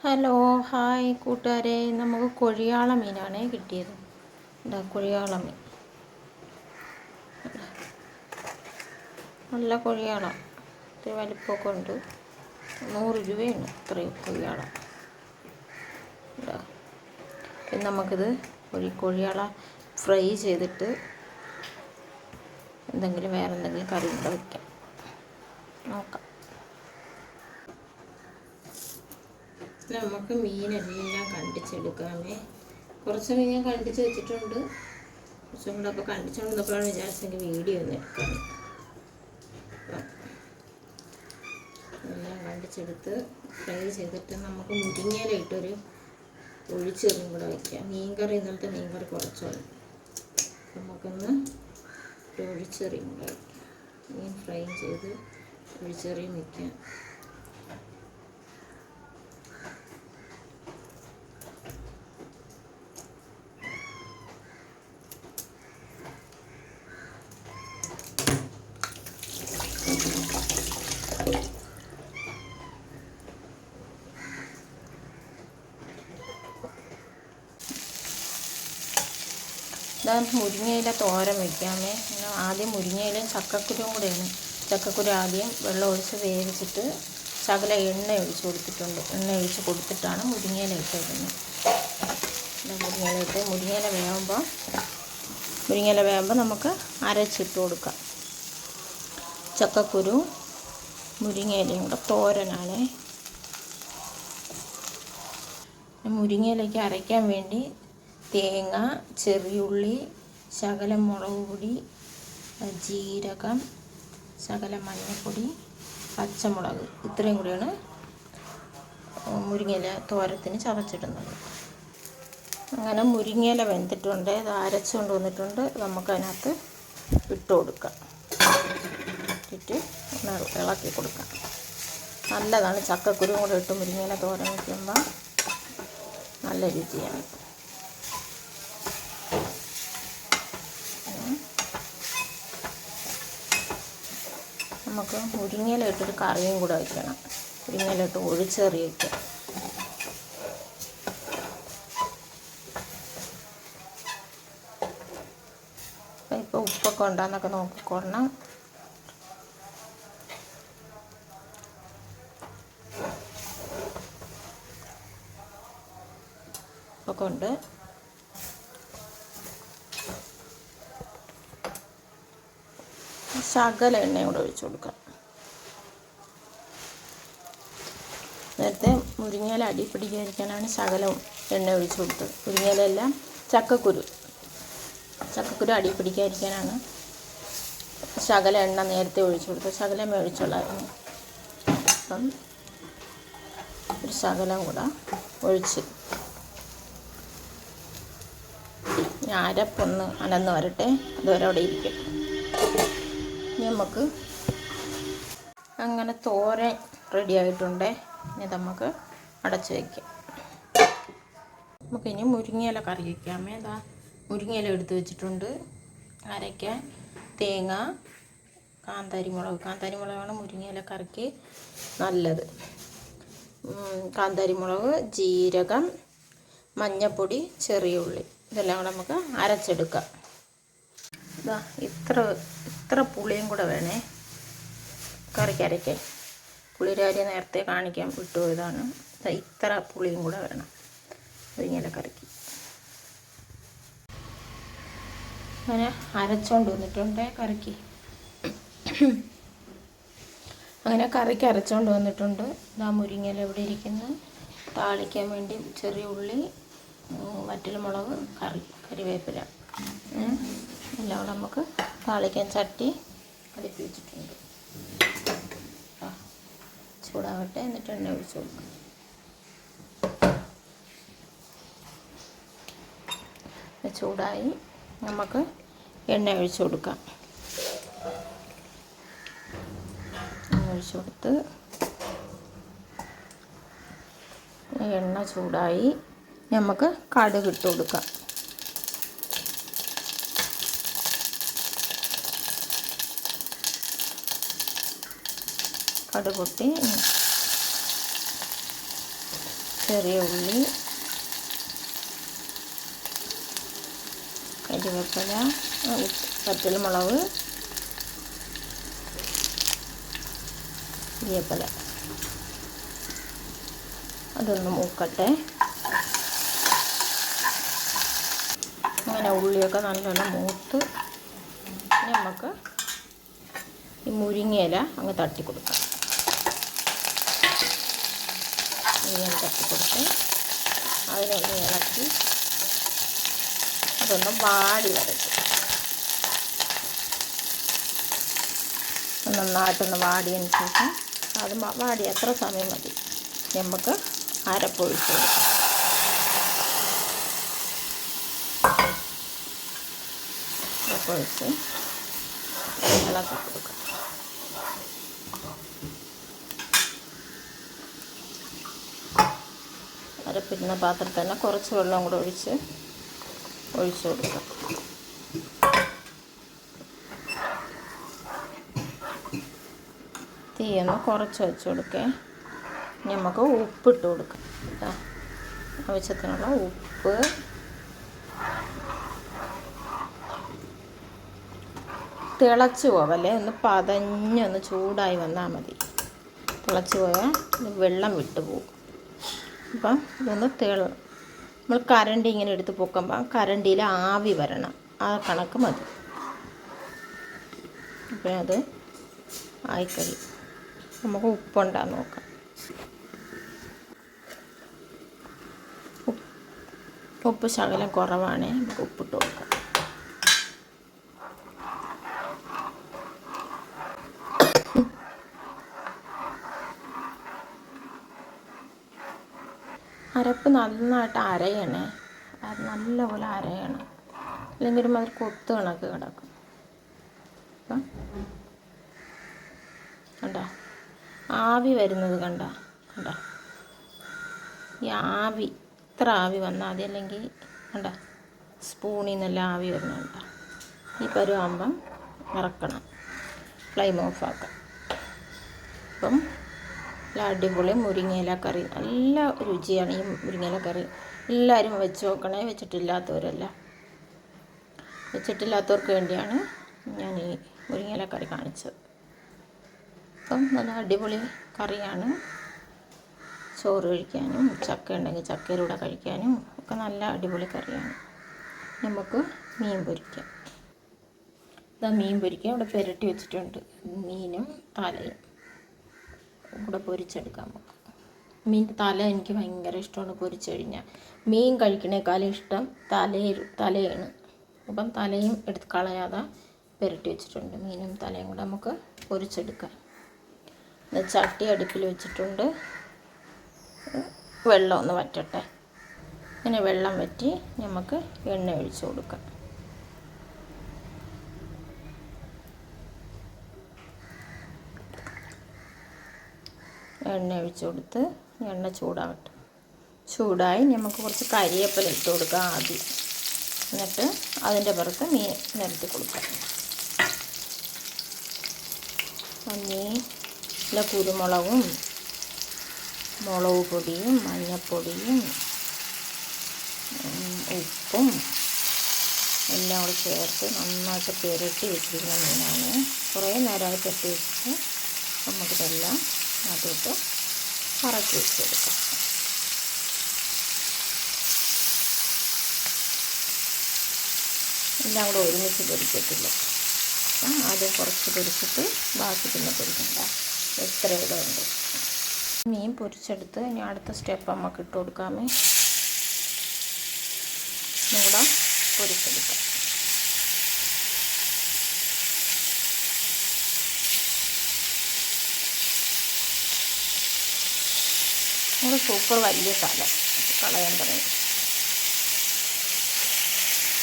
Hello hi കൂട്ടുകാരെ, നമുക്ക് കൊഴിയാള മീനാണ് കിട്ടിയത്. കൊഴിയാള മീൻ, നല്ല കൊഴിയാള, ഇത്തിരി വലിപ്പമൊക്കെ ഉണ്ട്. 100 രൂപയാണ് ഇത്രയും കൊഴിയാള. പിന്നെ നമുക്കിത് കൊഴിയാള ഫ്രൈ ചെയ്തിട്ട് വേറെ എന്തെങ്കിലും കറി കൂടെ വയ്ക്കാം. നോക്കാം. നമുക്ക് മീനെല്ലാം കണ്ടിച്ചെടുക്കാമേ. കുറച്ച് മീൻ ഞാൻ കണ്ടിച്ച് വെച്ചിട്ടുണ്ട്. കുറച്ചും കൂടെ അപ്പോൾ കണ്ടിച്ചുകൊണ്ടിരുന്നപ്പോഴാണ് വിചാരിച്ചെങ്കിൽ വീഡിയോ ഒന്ന് എടുക്കാം. എല്ലാം കണ്ടിച്ചെടുത്ത് ഫ്രൈ ചെയ്തിട്ട് നമുക്ക് മുരിങ്ങയില ഇട്ടൊരു ഒഴിച്ചെറിയും കൂടെ വയ്ക്കാം. മീൻകറി, ഇന്നലത്തെ മീൻകറി കുറച്ചോളും. നമുക്കൊന്ന് ഒരു ഒഴിച്ചെറിയും കൂടെ വയ്ക്കാം. മീൻ ഫ്രൈ ചെയ്ത് ഒഴിച്ചെറിയും വയ്ക്കാം. മുരിങ്ങയില തോരൻ വയ്ക്കാമേ. ആദ്യം മുരിങ്ങയിലയും ചക്കക്കുരുവും കൂടെയാണ്. ചക്കക്കുരു ആദ്യം വെള്ളം ഒഴിച്ച് വേവിച്ചിട്ട് ശകല എണ്ണ ഒഴിച്ച് കൊടുത്തിട്ടുണ്ട്. എണ്ണ ഒഴിച്ച് കൊടുത്തിട്ടാണ് മുരിങ്ങയില ഇട്ടേക്കുന്നത്. മുരിങ്ങയില വേകുമ്പോൾ നമുക്ക് അരച്ചിട്ട് കൊടുക്കാം. ചക്കക്കുരു മുരിങ്ങയിലയും കൂടെ തോരനാണ്. മുരിങ്ങയിലേക്ക് അരയ്ക്കാൻ വേണ്ടി തേങ്ങ, ചെറിയുള്ളി, ശകലം മുളക് പൊടി, ജീരകം, ശകലം മഞ്ഞൾപ്പൊടി, പച്ചമുളക്, ഇത്രയും കൂടിയാണ് മുരിങ്ങയില തോരത്തിന് ചതച്ചിടുന്നത്. അങ്ങനെ മുരിങ്ങയില വെന്തിട്ടുണ്ട്. ഇത് അരച്ചുകൊണ്ട് വന്നിട്ടുണ്ട്. നമുക്കതിനകത്ത് ഇട്ട് കൊടുക്കാം. ഇട്ടിട്ട് ഇളക്കി കൊടുക്കാം. നല്ലതാണ്. ചക്കക്കുരു കൂടെ ഇട്ട് മുരിങ്ങയില തോരൻ വയ്ക്കുമ്പോൾ നല്ല രുചിയാണ്. നമുക്ക് മുരിങ്ങയില ഇട്ടൊരു കറിയും കൂടെ വയ്ക്കണം. മുരിങ്ങയില ഇട്ട് ഒഴിച്ചെറി വയ്ക്കാം. ഇപ്പോൾ ഉപ്പൊക്കെ ഉണ്ടാകുന്നൊക്കെ നോക്കിക്കൊള്ളണം. ഉപ്പൊക്കെ ഉണ്ട്. ശകല എണ്ണയും കൂടെ ഒഴിച്ചു കൊടുക്കാം. നേരത്തെ മുരിങ്ങയില അടി പിടിക്കാതിരിക്കാനാണ് ശകലം എണ്ണ ഒഴിച്ചു കൊടുത്തത്. മുരിങ്ങയിലെല്ലാം ചക്കക്കുരു അടി പിടിക്കാതിരിക്കാനാണ് ശകല എണ്ണ നേരത്തെ ഒഴിച്ചു കൊടുത്തത്. ശകലമേ ഒഴിച്ചുള്ളായിരുന്നു. അപ്പം ഒരു ശകലം കൂടെ ഒഴിച്ച് അരപ്പൊന്ന് അനന്ന് വരട്ടെ. അതുവരെ അവിടെ ഇരിക്കും. നമുക്ക് അങ്ങനെ തോരൻ റെഡി ആയിട്ടുണ്ട്. ഇനി നമുക്ക് അടച്ച് വയ്ക്കാം. നമുക്കിനി മുരിങ്ങയില കറി വയ്ക്കാമേ. മുരിങ്ങയില എടുത്ത് വെച്ചിട്ടുണ്ട്. അരയ്ക്കാൻ തേങ്ങ, കാന്താരിമുളകാണ് മുരിങ്ങയില കറിക്ക് നല്ലത്. കാന്താരിമുളക്, ജീരകം, മഞ്ഞൾപ്പൊടി, ചെറിയ ഉള്ളി, ഇതെല്ലാം കൂടെ നമുക്ക് അരച്ചെടുക്കാം. ഇത്ര പുളിയും കൂടെ വേണേ കറിക്ക് അരയ്ക്കാൻ. പുളിയുടെ കാര്യം നേരത്തെ കാണിക്കാൻ വിട്ടുപോയതാണ്. ഇത്ര പുളിയും കൂടെ വേണം മുരിങ്ങയില കറിക്ക്. അങ്ങനെ അരച്ചുകൊണ്ട് വന്നിട്ടുണ്ട് കറിക്ക്. അങ്ങനെ കറിക്ക് അരച്ചുകൊണ്ട് വന്നിട്ടുണ്ട്. മുരിങ്ങയില ഇവിടെ ഇരിക്കുന്നു. താളിക്കാൻ വേണ്ടി ചെറിയ ഉള്ളി, വറ്റൽമുളക്, കറിവേപ്പില എല്ലാം കൂടെ നമുക്ക് താളിക്കാൻ ചട്ടി അടുപ്പി വെച്ചിട്ടുണ്ട്. ചൂടാവട്ടെ. എന്നിട്ട് എണ്ണ ഒഴിച്ച് കൊടുക്കാം. ചൂടായി. നമുക്ക് എണ്ണ ഒഴിച്ച് കൊടുക്കാം. ഒഴിച്ച് കൊടുത്ത് എണ്ണ ചൂടായി. നമുക്ക് കടുക് ഇട്ട് കൊടുക്കാം. കടുക് പൊട്ടി ചെറിയ ഉള്ളി, കരിവേപ്പില, വറ്റൽമുളക്, കരിവേപ്പില അതൊന്ന് മൂക്കട്ടെ. അങ്ങനെ ഉള്ളിയൊക്കെ നല്ലോണം മൂത്ത് നമുക്ക് ഈ മുരിങ്ങയില അങ്ങ് തട്ടി കൊടുക്കാം. മുരിങ്ങയില തട്ടി കൊടുത്ത് അതിനൊന്ന് ഇളക്കി അതൊന്ന് വാടി വരട്ടെ. നന്നായിട്ടൊന്ന് വാടിയതിന് ശേഷം അത് വാടി എത്ര സമയം മതി നമുക്ക് അരപ്പൊഴിച്ച് കൊടുക്കാം. അരപ്പൊഴിച്ച് ഇളക്കി കൊടുക്കാം. അരപ്പിടുന്ന പാത്രത്തിൽ തന്നെ കുറച്ച് വെള്ളം കൂടെ ഒഴിച്ച് കൊടുക്കാം. തീയൊന്ന് കുറച്ച് വെച്ച് കൊടുക്കേ. നമുക്ക് ഉപ്പിട്ട് കൊടുക്കാം കേട്ടോ. ആവശ്യത്തിനുള്ള ഉപ്പ്, തിളച്ച് പോവല്ലേ, ഒന്ന് പതഞ്ഞൊന്ന് ചൂടായി വന്നാൽ മതി. തിളച്ച് പോയാൽ വെള്ളം വിട്ടു പോകും. അപ്പം ഇതൊന്ന് നമ്മൾ കരണ്ടി ഇങ്ങനെ എടുത്ത് പൊക്കുമ്പോൾ കരണ്ടിയിൽ ആവി വരണം, ആ കണക്ക് മതി. അപ്പം അത് ആയിക്കഴിയും. നമുക്ക് ഉപ്പുണ്ടാന്ന് നോക്കാം. ഉപ്പ് ശകലം കുറവാണേ, നമുക്ക് ഉപ്പിട്ട് കൊടുക്കാം. അരപ്പ് നന്നായിട്ട് അരയണേ, അത് നല്ലപോലെ അരയണം, അല്ലെങ്കിൽ ഒരുമാതിരി കൊത്ത് കണക്ക് കിടക്കും. അപ്പം കണ്ടോ ആവി വരുന്നത് കണ്ടോ. ഈ ആവി ഇത്ര ആവി വന്നാൽ മതി, അല്ലെങ്കിൽ കണ്ടോ സ്പൂണിൽ നിന്നെല്ലാം ആവി വരുന്നുണ്ടോ. ഈ പരുവാകുമ്പം ഇറക്കണം, ഫ്ലെയിം ഓഫാക്കാം. അപ്പം നല്ല അടിപൊളി മുരിങ്ങയില കറി, നല്ല രുചിയാണ് ഈ മുരിങ്ങയില കറി. എല്ലാവരും വെച്ച് നോക്കണേ, വെച്ചിട്ടില്ലാത്തവർക്ക് വേണ്ടിയാണ് ഞാൻ ഈ മുരിങ്ങയില കറി കാണിച്ചത്. അപ്പം നല്ല അടിപൊളി കറിയാണ്. ചോറ് കഴിക്കാനും ചക്ക ഉണ്ടെങ്കിൽ ചക്കയിലൂടെ കഴിക്കാനും ഒക്കെ നല്ല അടിപൊളി കറിയാണ്. നമുക്ക് മീൻ പൊരിക്കാം. മീൻ പൊരിക്കാം. ഇവിടെ പുരട്ടി വെച്ചിട്ടുണ്ട്. മീനും തലയും ഇവിടെ പൊരിച്ചെടുക്കാൻ നമുക്ക്. മീൻ തല എനിക്ക് ഭയങ്കര ഇഷ്ടമാണ് പൊരിച്ചു കഴിഞ്ഞാൽ. മീൻ കഴിക്കണേക്കാളും ഇഷ്ടം തലയാണ്. അപ്പം തലയും എടുത്ത് കളയാതെ പുരട്ടി വെച്ചിട്ടുണ്ട്. മീനും തലയും കൂടെ നമുക്ക് പൊരിച്ചെടുക്കാം. ചട്ടി അടുപ്പിൽ വെച്ചിട്ടുണ്ട്. വെള്ളം ഒന്ന് വറ്റട്ടെ. ഇങ്ങനെ വെള്ളം വറ്റി നമുക്ക് എണ്ണ ഒഴിച്ച് കൊടുക്കാം. എണ്ണ ഒഴിച്ച് കൊടുത്ത് എണ്ണ ചൂടാവട്ടെ. ചൂടായി നമുക്ക് കുറച്ച് കരിവേപ്പില ഇട്ട് കൊടുക്കാം ആദ്യം. എന്നിട്ട് അതിൻ്റെ പുറത്ത് മീൻ നിരത്തി കൊടുക്കാം. മഞ്ഞയില, കുരുമുളകും, മുളക് പൊടിയും, മഞ്ഞൾപ്പൊടിയും, ഉപ്പും എല്ലാം കൂടി ചേർത്ത് നന്നായിട്ട് പുരട്ടി വെച്ചിരിക്കുന്ന മീനാണ്. കുറേ നേരമായി പുരട്ടി വെച്ചിട്ട് നമുക്കിതെല്ലാം അതിട്ട് കറക്കി വെച്ചെടുക്കാം. എല്ലാം കൂടെ ഒരുമിച്ച് പൊരിക്കത്തില്ല. ആദ്യം കുറച്ച് പൊരിച്ചിട്ട് ബാക്കി പിന്നെ പൊരിക്കണ്ട. എത്ര ഇടുണ്ട്. മീൻ പൊരിച്ചെടുത്ത് ഇനി അടുത്ത സ്റ്റെപ്പ് നമുക്ക് ഇട്ട് കൊടുക്കാമേ. ഇവിടെ പൊരിച്ചെടുക്കാം. നമുക്ക് സൂപ്പർ വലിയ തല കളയാൻ പറയും.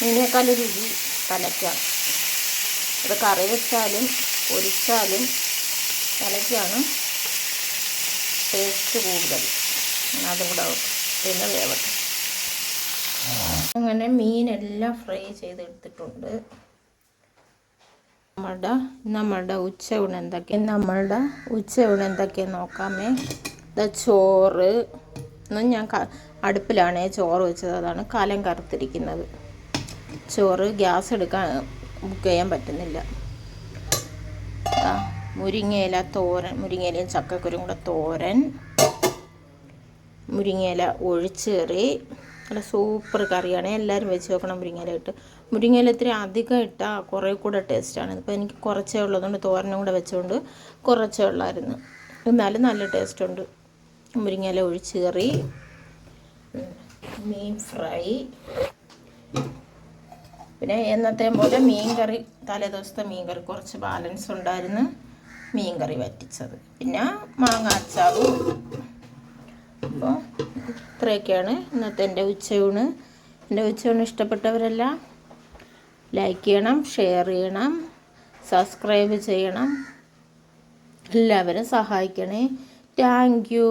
മീനേക്കാളും രുചി തലയ്ക്കാണ്. അത് കറി വെച്ചാലും പൊരിച്ചാലും തലയ്ക്കാണ് ടേസ്റ്റ് കൂടുതൽ. അതും കൂടെ പിന്നെ വേവട്ടെ. അങ്ങനെ മീനെല്ലാം ഫ്രൈ ചെയ്തെടുത്തിട്ടുണ്ട്. നമ്മളുടെ ഉച്ചയൂണ് എന്തൊക്കെയാണ് നോക്കാമേ. ചോറ്, ഇന്നും ഞാൻ അടുപ്പിലാണ് ചോറ് വെച്ചത്, അതാണ് കലം കറുത്തിരിക്കുന്നത്. ചോറ് ഗ്യാസ് ബുക്ക് ചെയ്യാൻ പറ്റുന്നില്ല. മുരിങ്ങയില തോരൻ, മുരിങ്ങയിലയും ചക്കക്കുരും കൂടെ തോരൻ, മുരിങ്ങയില ഒഴിച്ച് കറി, നല്ല സൂപ്പർ കറിയാണ്. എല്ലാവരും വെച്ച് നോക്കണം. മുരിങ്ങയില ഇട്ട്, മുരിങ്ങയില ഇത്തിരി അധികം ഇട്ടാൽ കുറേ കൂടെ ടേസ്റ്റാണ്. ഇപ്പോൾ എനിക്ക് കുറച്ചേ ഉള്ളതുകൊണ്ട് തോരനും കൂടെ വെച്ചുകൊണ്ട് കുറച്ചേ ഉള്ളായിരുന്നു, എന്നാലും നല്ല ടേസ്റ്റുണ്ട്. മുരിങ്ങയില ഒഴിച്ച് കറി, മീൻ ഫ്രൈ, പിന്നെ എന്നത്തെയും പോലെ മീൻ കറി, തലേദിവസത്തെ മീൻ കറി കുറച്ച് ബാലൻസ് ഉണ്ടായിരുന്നു, മീൻ കറി വറ്റിച്ചത്, പിന്നെ മാങ്ങ അച്ചാറും. അപ്പോൾ ഇത്രയൊക്കെയാണ് ഇന്നത്തെ എൻ്റെ ഉച്ചയൂണ്. എൻ്റെ ഉച്ചയൂണ് ഇഷ്ടപ്പെട്ടവരെല്ലാം ലൈക്ക് ചെയ്യണം, ഷെയർ ചെയ്യണം, സബ്സ്ക്രൈബ് ചെയ്യണം, എല്ലാവരും സഹായിക്കണേ. Thank you.